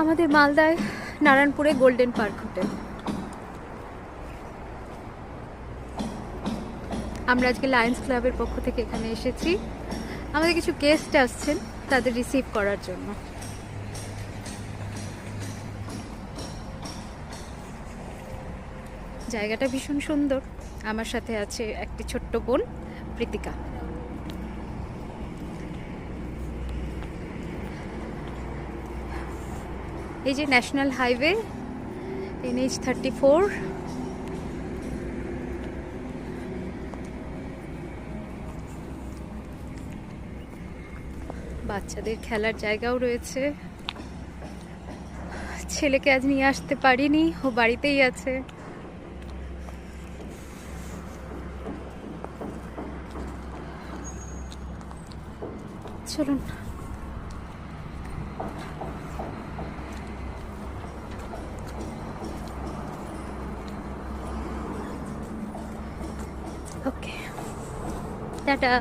আমাদের মালদায় নারায়ণপুরে golden park hotel. আমরা আজকে লায়ন্স ক্লাবের পক্ষ থেকে এখানে এসেছি। আমাদের কিছু গেস্ট আসছেন, তাদের রিসিভ করার জন্য। জায়গাটা ভীষণ সুন্দর। আমার সাথে আছে একটি ছোট্ট বোন, প্রীতিকা। এই যে ন্যাশনাল হাইওয়ে NH34। বাচ্চাদের খেলার জায়গাও রয়েছে। ছেলেকে আজ নিয়ে আসতে পারিনি, ও বাড়িতেই আছে। চলুন। ওকে, টাটা।